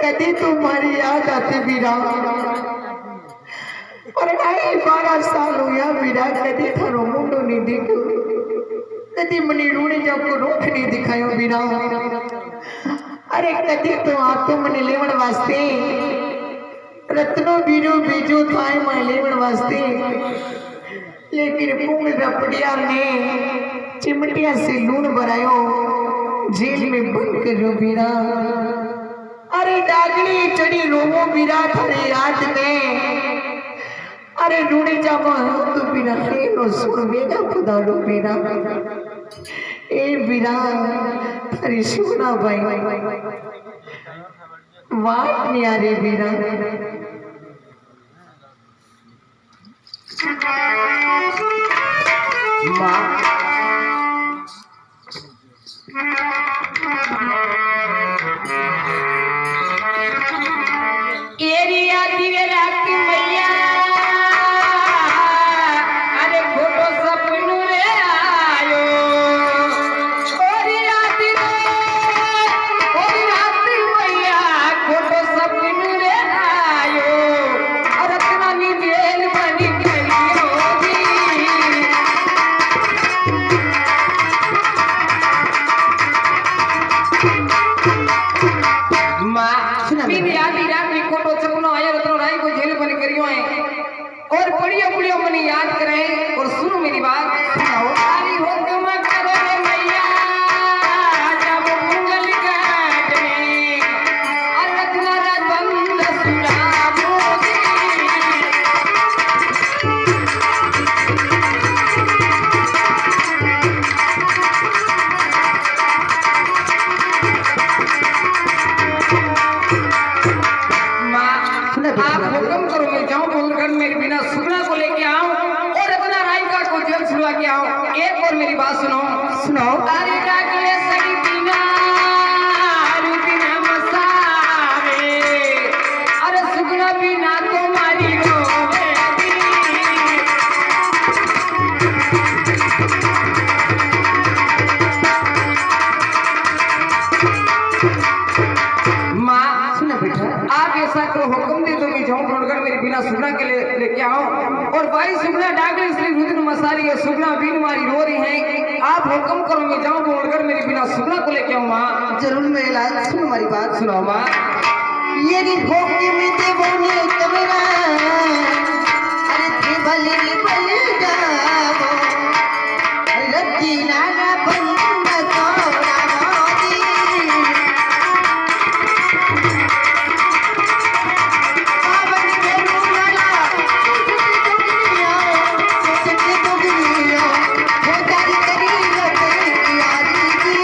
कदी तुम्हारी याद आती बीरा और आई 12 साल हुआ बीरा कदी थारो मुंडो नहीं देखो कदी मनी रूणी जब को रूप नहीं दिखायो बीरा अरे कदी तो आप तो मने लेवण वास्ते रत्नो बीरो बीजो थाए मैं लेवण वास्ते लेकिन पुंग रपड़िया ने चिमटिया से लूण भरायो जेल में बंद करो बीरा अरे डागनी चढ़ी रोवो बीरा थारे याद में अरे रूणी जामा तो बीरा नो सुन बेगा खुदा रो बीरा ए बीरा थारी सुना भाई वाट नहीं आ रही बीरा माँ और पुड़ियो पुड़ियो मनी याद करें और सुनो मेरी बात हरी हुक्म करे मैया जब मंगल काटने अलगना बंद सुना मोदी माँ आप हुक्म करो मैं जाऊं बोलकर मेरे बिना सुगना को लेके आऊं बुलवा के आओ। एक और मेरी बात सुनो। सुनो। अरे डाकिए सगी बिना रुबिना मसावे, अरे सुगना बिना तुम्हारी हुक्म दे दो कि जाऊं ढूंढकर मेरी बिना सुगना के लेके आओ। और भाई सुगना डाकली श्री रुद्र मसारी है, सुगना बीन मारी रो रही है, आप हुक्म करो मैं जाऊं ढूंढकर मेरी बिना सुगना को लेके आऊं। माँ जरूर मेरे लाल, सुनो हमारी बात। सुनो माँ। ये भोगी में देवोने कमरा, अरे थे भले भले जाओ, रत्ती नाना बंद सोना मोदी, पावन भेरू वाला सोचते तो गिरियो, वो जारी करी लोटे यारी की।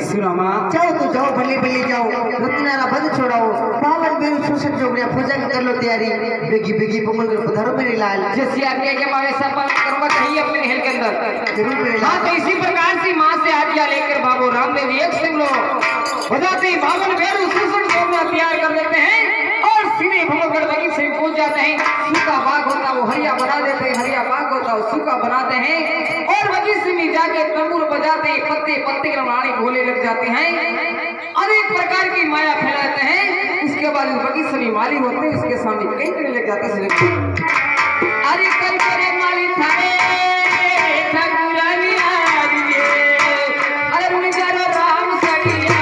सुनो माँ। जाओ तो जाओ, भले भले जाओ, रत्नारा बंद छोड़ाओ, पावन बेरू शोषण जो गया, पूजा की कर लो तैयारी, बेगी बेगी पकड़ कर पधारो मेरे लाल। जैसे आपके के मावे सब करवा चाहिए अपने हेल के अंदर। जरूर मेरे हाँ लाल। तो इसी प्रकार से माँ से आज्ञा लेकर बाबू रामदेव एक सिंह लो बजाते ही बावन बेरू शोषण जो गया तैयार कर देते हैं और सीधे भगोगढ़ बगी से पहुंच जाते हैं। सूखा बाग होता वो हरिया बना देते हैं, हरिया बाग होता वो सूखा बनाते हैं और बगी से में जाके तंबूर बजाते पत्ते पत्ते के रानी भोले लग जाते हैं, अनेक प्रकार की माया फैलाते हैं। उसके बाद बगी से माली होते हैं, उसके सामने कई करने लग जाते हैं। अरे कई करे माली थारे ठाकुरानी आरिये, अरे उन्हें जानो राम सड़िया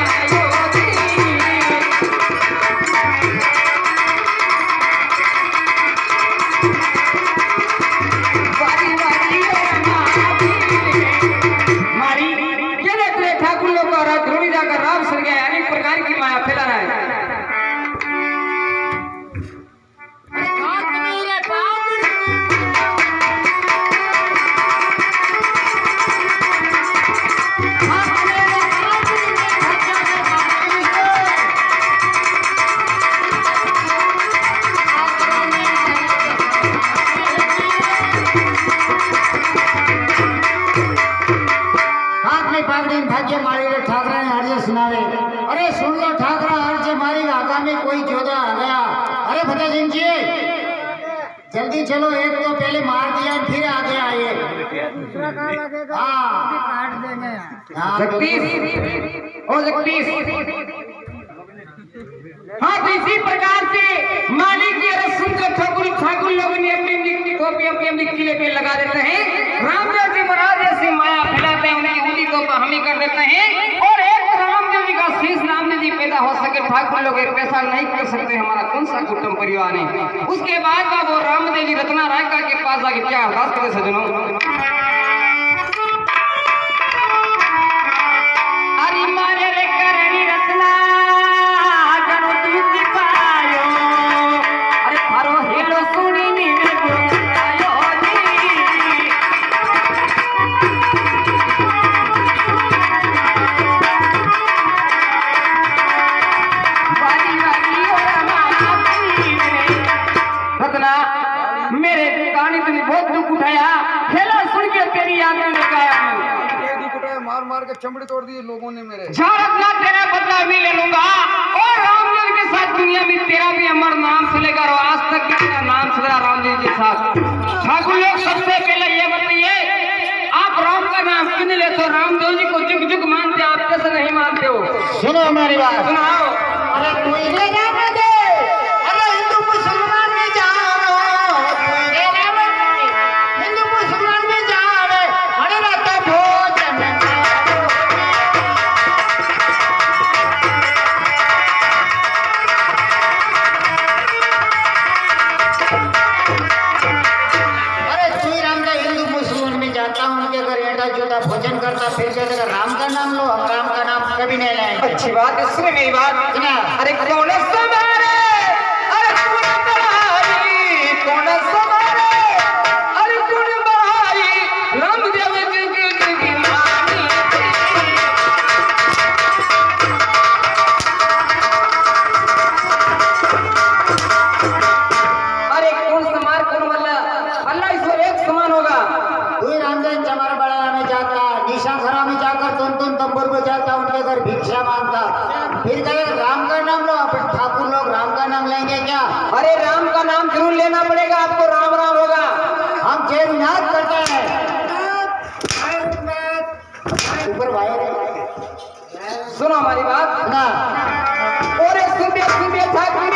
राम सर गया, अनेक प्रकार की माया फैला रहा है। सुनावे। अरे सुन लो ठाकरा, हर मारी आगा में कोई जोधा आ गया। अरे फतेह सिंह जी जल्दी चलो, एक तो पहले मार दिया फिर आगे आए। हाँ तो इसी प्रकार से मालिक की रस्म को ठाकुर लोगों ने अपनी टोपी अपने किले पे लगा देते हैं। रामदेव जी महाराज ऐसी माया फैलाते हैं, उनकी ऊँची को हमी कर देते हैं और एक रामदेव जी का शीश रामदेव जी पैदा हो सके, ठाकुर लोग एक पैसा नहीं कर सकते, हमारा कौन सा कुटुंब परिवार है। उसके बाद का वो रामदेव जी रत्ना रायका के पास आके क्या अरदास करे सजनों। अरे मारे रे करणी रत्ना गणो तुझी पायो, अरे थारो हेलो सुनी नी में गुआयो जी। बारी बारी और हमारी रत्ना मेरे कहानी तुमने बहुत दुख उठाया, हेलो सुन के तेरी याद में लगाया मार मार के चमड़ी तोड़ दी लोगों ने मेरे। अपना तेरा बदला भी ले लूंगा और रामदेव के साथ दुनिया में तेरा भी अमर नाम चलेगा और आज तक भी तेरा नाम चलेगा रामदेव के साथ। ठाकुर लोग सबसे पहले ये बताइए, आप राम का नाम क्यों नहीं लेते हो? रामदेव जी को जुग जुग मानते, आप कैसे नहीं मानते हो? सुनो हमारी बात, सुनाओ। अरे अरे हिंदू मुसलमान में जाओ, हिंदू मुसलमान में जाओ, अरे रात भोजन भोजन करता, फिर कहते राम का नाम लो, हम राम का नाम कभी नहीं लाएंगे। अच्छी बात है, सुने मेरी बात। अरे कौन सवारे, अरे कौन बहारी, कौन सवारे, अरे कौन बहारी, रामदेव जी की मानी। उनके घर भिक्षा मांगता। फिर कहे राम का नाम लो, अपन ठाकुर लोग राम का नाम लेंगे क्या? अरे राम का नाम जरूर लेना पड़ेगा आपको, राम राम होगा। हम जयनाथ करते हैं। ऊपर वायर है, सुनो हमारी बात ना और सुबह सुबह ठाकुर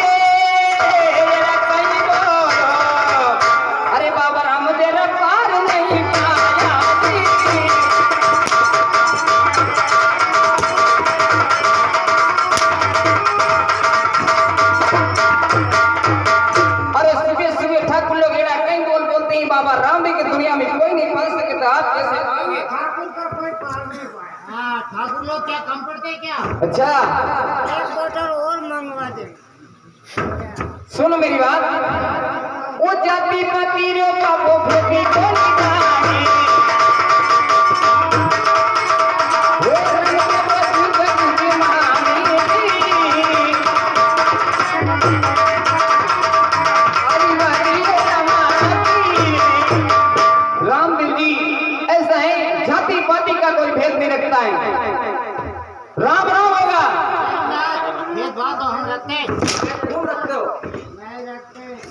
अरे बाबा राम तेरा पार नहीं पाया। अरे सुबह सुबह ठाकुर लोग एड़ा कहीं बोलते हैं बाबा राम की दुनिया में कोई नहीं पा सकता, आप कैसे पाओगे? हाँ, ठाकुर लोग क्या कम पड़ते हैं क्या? अच्छा एक बोतल और मंगवा दे। सुनो मेरी बात, वो जाति पाती रो बाबू भोगी को निकाली वो रंग बसी बसी मानी हरी हरी रमानी। रामदेव जी ऐसा है, जाति पाति का कोई भेद नहीं रखता है, राम राम होगा। भेदभाव तो हम रखते हैं। तुम रखते हो?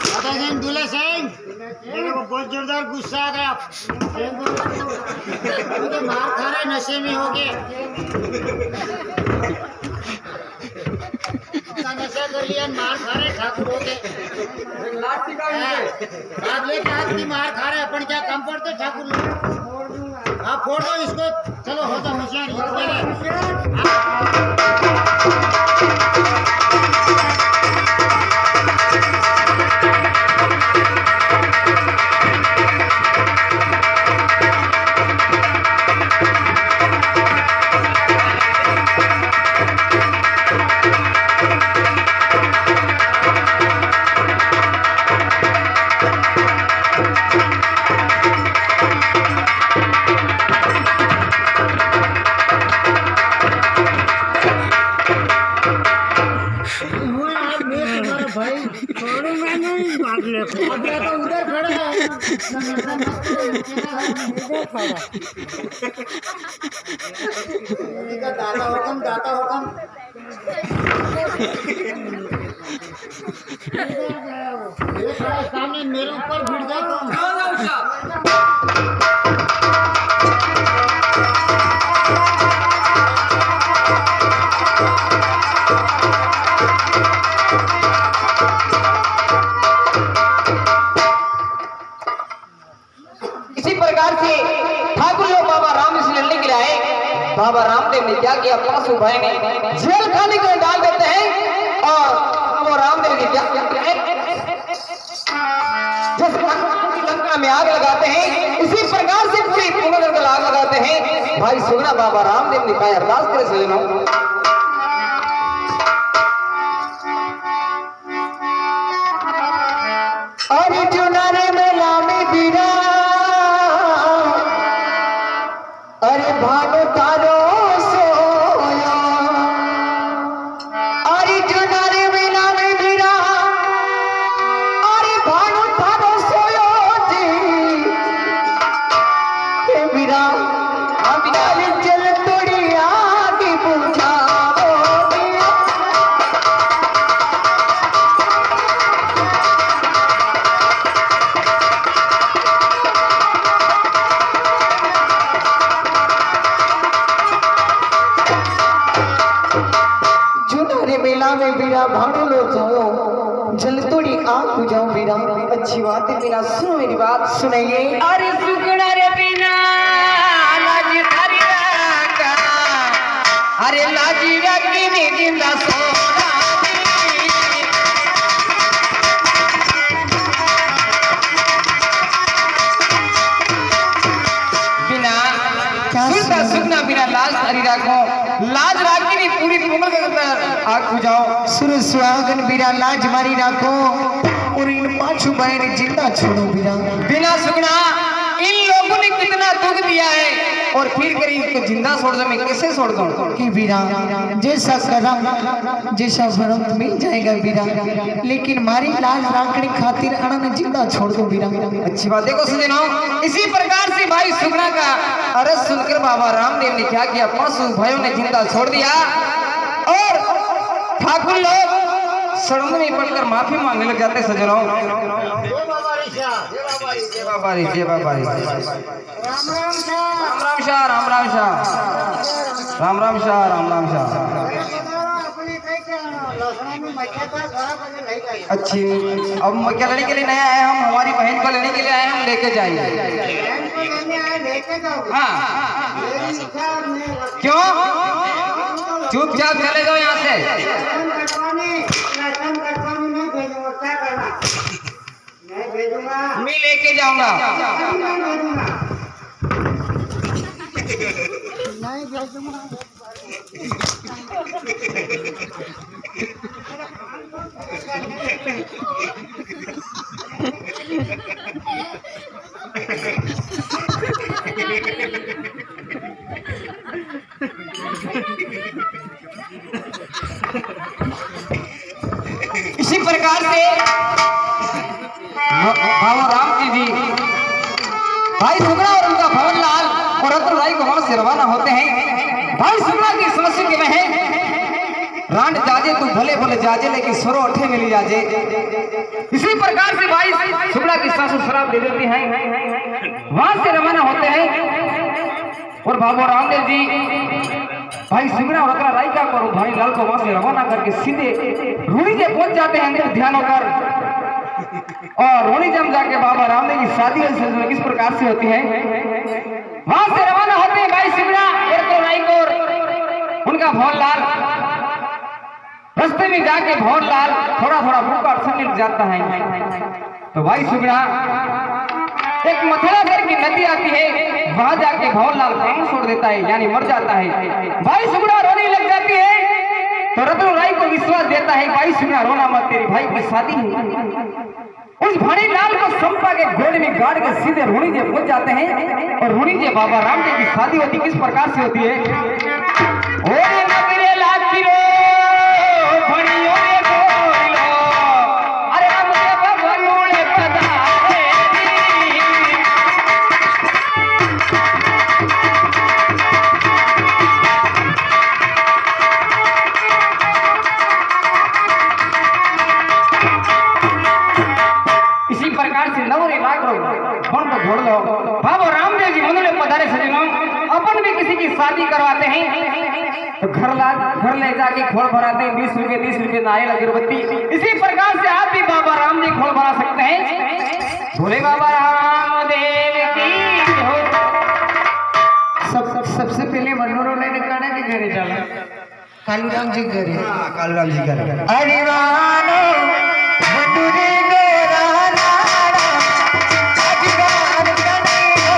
फतेह सिंह दूल्हे सिंह, मेरे को बहुत जोरदार गुस्सा आ गया। मुझे मार खा रहे, नशे में हो गए। नशा कर लिया, मार खा रहे, ठाकुर हो गए। आप ले हाथ की मार खा रहे, अपन क्या कम पड़ते ठाकुर लोग? आप फोड़ दो इसको, चलो हो जाओ होशियार। उधर खड़े हैं, दाता हुकम, दाता हुकम। सामने मेरे ऊपर भिड़ गया तुम। इसी प्रकार से ठाकुर लोग बाबा राम से लड़ने के लिए आए। बाबा रामदेव ने क्या किया, पासु भाई ने जेल खाने को डाल देते हैं और वो रामदेव जी क्या जिस लंका में आग लगाते हैं, इसी प्रकार से पूरी पुनर्नगर में आग लगाते हैं। भाई सुगना बाबा रामदेव ने कहा अरदास करे सजनो, अरे चुनारे मेला में बिरा, अरे भानो तारो सोया, अरे चुनारे मेला में बिरा, अरे भानो तारो सोयो जी के बिरा, अरे चल तोड़ी आगे पूछा मेला में बिना भाड़ो लो जाओ, जल तोड़ी आग बुझाओ बिना। अच्छी बात है बिना, सुनो मेरी बात सुनाइए। अरे सुगना रे बिना लाज धरिया का, अरे लाजी रखी नहीं जिंदा सोना बिना सुनता सुगना बिना लाज धरी रखो, लाज राखी नहीं पूरी आग बुझाओ। सुर सुहागन बिना लाज मारी राखो और इन पाछू बहन जिंदा छोड़ो बिना। बिना सुगना इन लोगों ने कितना दुख दिया है और फिर करी इसको जिंदा छोड़ दो, मैं कैसे छोड़ दूं? कि वीरा जैसा करम जैसा भरम मिल जाएगा वीरा, लेकिन मारी लाज राखड़ी खातिर अणन जिंदा छोड़ दो वीरा। अच्छी बात। देखो सजनों, इसी प्रकार से भाई सुगना का अरज सुनकर बाबा रामदेव ने क्या किया, 5 भाइयों ने जिंदा छोड़ दिया और ठाकुर लोग शरण में पड़कर माफी मांगने लग जाते। सजनों, जय बाबा ऋषा, जय बाबा ऋषा। जय बाबा री, जय बाबा री। राम राम शाह, राम राम शाह, राम राम शाह, राम राम शाह, राम राम शाह। अपने कैसे लखनऊ में मक्खिया का घर बने नहीं गए। अच्छी, अब मक्खिया लेने के लिए नहीं आए हम, हमारी बहन को लेने के लिए आए, हम लेके जाएंगे। बहन को लेने आए, लेके जाओ। हाँ, मेरी इच्छा नहीं है। क्यों? चुपचाप चले जाओ यहाँ से। लखन कटवानी नहीं भेजूंगा, क्या करना? नहीं भेजूंगा, मैं लेके जाऊंगा। नहीं भेजूंगा, नहीं भेजूंगा। इसी प्रकार से बाबा राम जी भाई सुगड़ा और उनका भवन लाल और रतन राय को वहां से रवाना होते हैं। भाई सुगड़ा की समस्या के में है, रांड जाजे तू भले भले जाजे लेकिन सरो अठे मिली जाजे। इसी प्रकार से भाई सुगड़ा की सासू शराब दे देती है, वहां से रवाना होते हैं और बाबा रामदेव जी भाई सुगड़ा और रतन राय का और भाई लाल को वहां से रवाना करके सीधे रूढ़ी से पहुंच जाते हैं अंदर ध्यान होकर। और रोनी जम जाके बाबा रामदेव की शादी किस प्रकार से होती है, वहां से रवाना होते हैं भाई सुगड़ा और राय को उनका भवन लाल। रास्ते में जाके भवन लाल थोड़ा थोड़ा भूखा और संग जाता है तो भाई सुगड़ा एक मथुरा की नदी आती है, वहां जाके भवन लाल प्राण छोड़ देता है, यानी मर जाता है। भाई सुगड़ा रोने लग जाती है तो रतन राय को विश्वास देता है, भाई सुगड़ा रोना मत, तेरी भाई की शादी है। उस भाड़ी लाल को संपा के घोड़े में गाड़ के सीधे रोनी जी पहुंच जाते हैं और रोनी जी बाबा रामदेव की शादी होती किस प्रकार से होती है। ओरे नगरे लाखी रो भणियो रे बोलो, अरे अब जब बनूले पधारे इसी प्रकार से नवरे लाख रो फोन पर घोड़ लो। बाबा रामदेव जी मनोले पधारे सजनों, अपन भी किसी की शादी करवाते हैं तो घर ले जाके खोल भराते हैं, 20 रुपए 30 रुपए नारियल अगरबत्ती। इसी प्रकार से आप भी बाबा रामदेव खोल भरा सकते हैं। भोले बाबा रामदेव की हो। सबसे पहले मनोरंजन ने कहना कि घरे जाना कालूराम जी घरे। कालूराम जी का अरे वानो बंदूरे गोरा नारा अजगार कनियो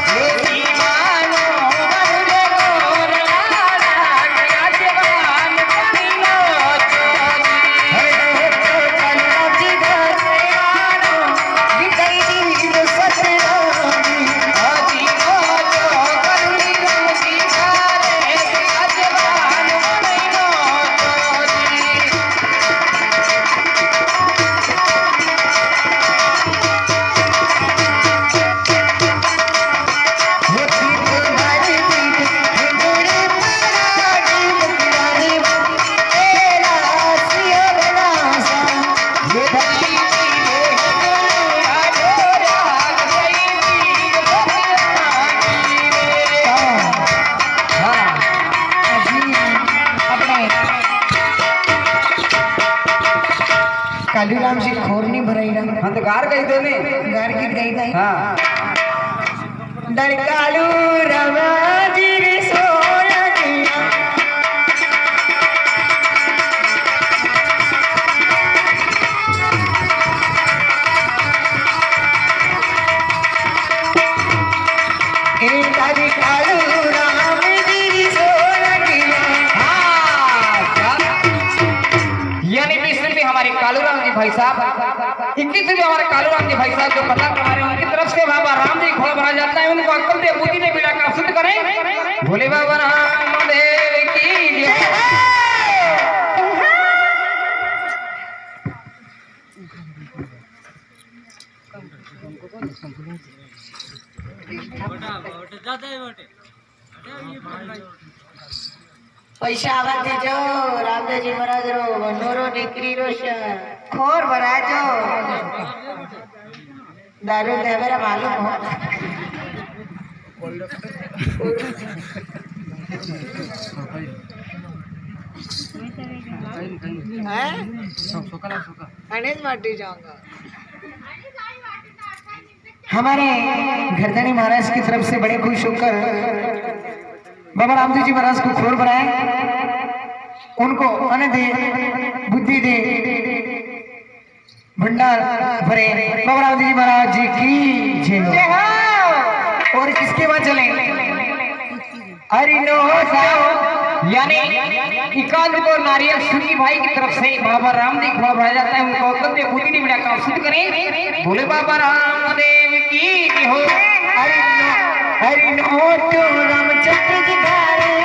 लेकी मानो बंदूरे गोरा नारा अजगार कनियो हरे तो कालूराम जी घरे वानो गिटाई दी सतरामी आजी को जो करुणी की कारे अजगार कनियो कालूराम जी खोर नहीं भराई रहा हाँ तो गार गई थे ने गार गीत गई था हाँ कालू रवा जी रे सोया दिया तारी कालू राम जी रे सोया दिया। यानी भी हमारे कालूराम जी भाई साहब 21 जो हमारे कालूराम जी भाई साहब जो कथा करा रहे हैं उनकी तरफ से बाबा राम जी खोल भरा जाता है, उनको अक्कल दे बुद्धि दे बिना का सिद्ध करें। भोले बाबा रामदेव की जय। पैसा आवा देजो रामदेवजी महाराज रो नोरो निकरी रो खोर भराजो दारू दे मेरा मालूम हो। हमारे घरधनी महाराज की तरफ से बड़े खुश होकर बाबा रामदेव जी महाराज को खोर बनाए, उनको अन्न दे बुद्धि दे भंडार भरे। बाबा रामदेव जी महाराज जी की जय हो। और किसके बाद चले हरिनो यानी इकांत को नारियल सुनी भाई की तरफ से बाबा रामदेव खोल भरा जाता है, उनको अक्कल दे बुद्धि दे बिना का सिद्ध करें। भोले बाबा रामदेव की जय हो। हरिनो तो रामचंद्र जी धारे